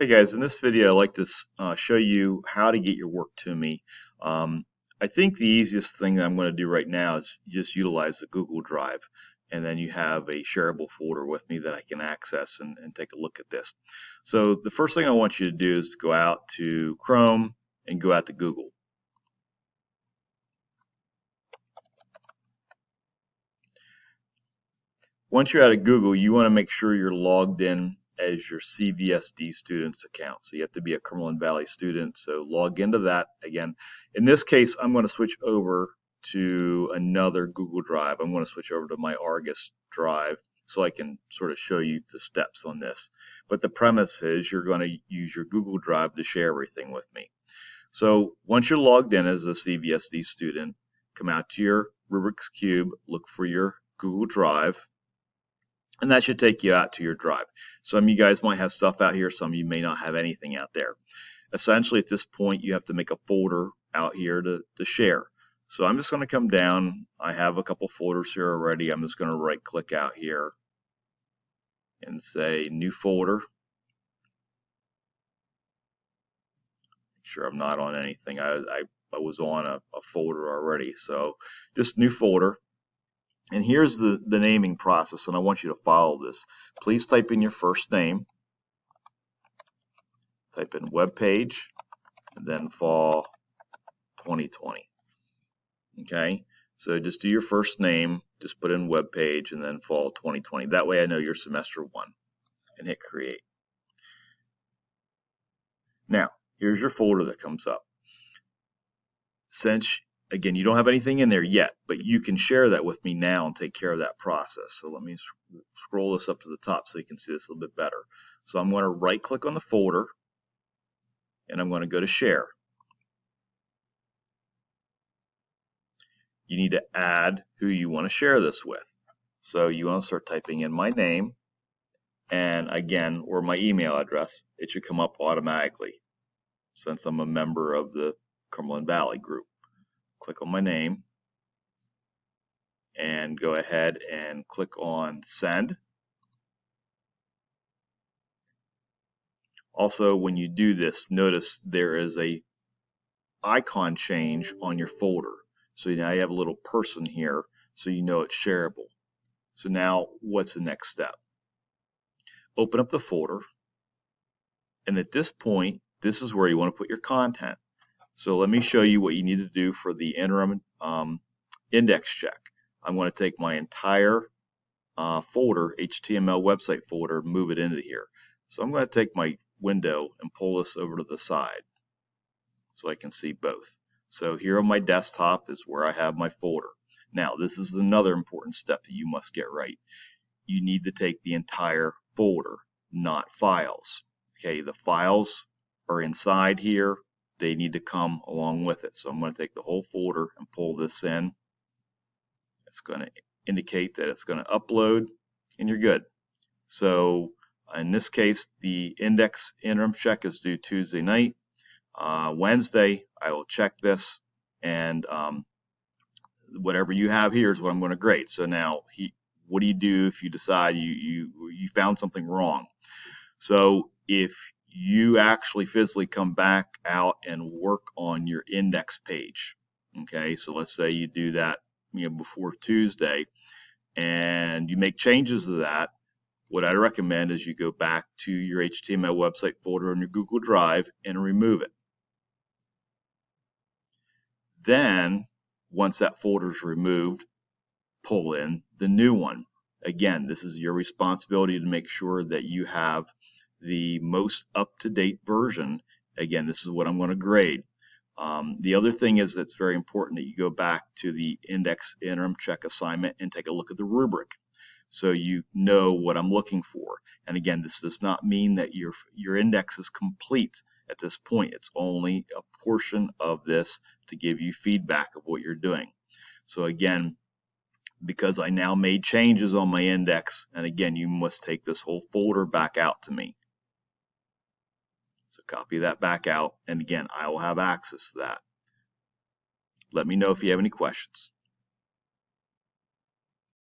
Hey guys, in this video I'd like to show you how to get your work to me. Um, I think the easiest thing that I'm going to do right now is just utilize the Google Drive, and then you have a shareable folder with me that I can access and take a look at this. So the first thing I want you to do is to go out to Chrome and go out to Google. Once you're out of Google, you want to make sure you're logged in as your CVSD students account. So you have to be a Cumberland Valley student. So log into that again. In this case, I'm going to switch over to another Google Drive. I'm going to switch over to my Argus Drive so I can sort of show you the steps on this. But the premise is you're going to use your Google Drive to share everything with me. So once you're logged in as a CVSD student, come out to your Rubik's Cube, look for your Google Drive, and that should take you out to your drive. Some of you guys might have stuff out here, some of you may not have anything out there. Essentially at this point you have to make a folder out here to share. So I'm just going to come down. I have a couple folders here already. I'm just going to right click out here and say new folder. Make sure I'm not on anything. I was on a folder already. So just new folder. And here's the naming process, and I want you to follow this. Please type in your first name, type in web page, and then fall 2020. Okay, so just do your first name, just put in web page, and then fall 2020. That way I know you're semester 1, and hit create. Now, here's your folder that comes up. Since again, you don't have anything in there yet, but you can share that with me now and take care of that process. So let me scroll this up to the top so you can see this a little bit better. So I'm going to right click on the folder and I'm going to go to share. You need to add who you want to share this with. So you want to start typing in my name and again, or my email address. It should come up automatically since I'm a member of the Cumberland Valley group. Click on my name and go ahead and click on send. Also, when you do this, notice there is a icon change on your folder. So now you have a little person here, so you know it's shareable. So now what's the next step? Open up the folder, and at this point, this is where you want to put your content. So let me show you what you need to do for the interim index check. I'm going to take my entire folder, HTML website folder, move it into here. So I'm going to take my window and pull this over to the side so I can see both. So here on my desktop is where I have my folder. Now this is another important step that you must get right. You need to take the entire folder, not files. Okay, the files are inside here. They need to come along with it. So I'm going to take the whole folder and pull this in. It's going to indicate that it's going to upload, and you're good. So in this case, the index interim check is due Tuesday night. Wednesday, I will check this, and whatever you have here is what I'm going to grade. So now, what do you do if you decide you found something wrong? So if you actually physically come back out and work on your index page, okay, so let's say you do that before Tuesday, and you make changes to that, what I recommend is you go back to your HTML website folder on your Google Drive and remove it. Then, once that folder is removed, pull in the new one. Again, this is your responsibility to make sure that you have the most up-to-date version. Again, this is what I'm going to grade. The other thing is that's very important that you go back to the index interim check assignment and take a look at the rubric so you know what I'm looking for. And again, this does not mean that your index is complete at this point. It's only a portion of this to give you feedback of what you're doing. So again, because I now made changes on my index, and again, you must take this whole folder back out to me. So copy that back out, and again, I will have access to that. Let me know if you have any questions.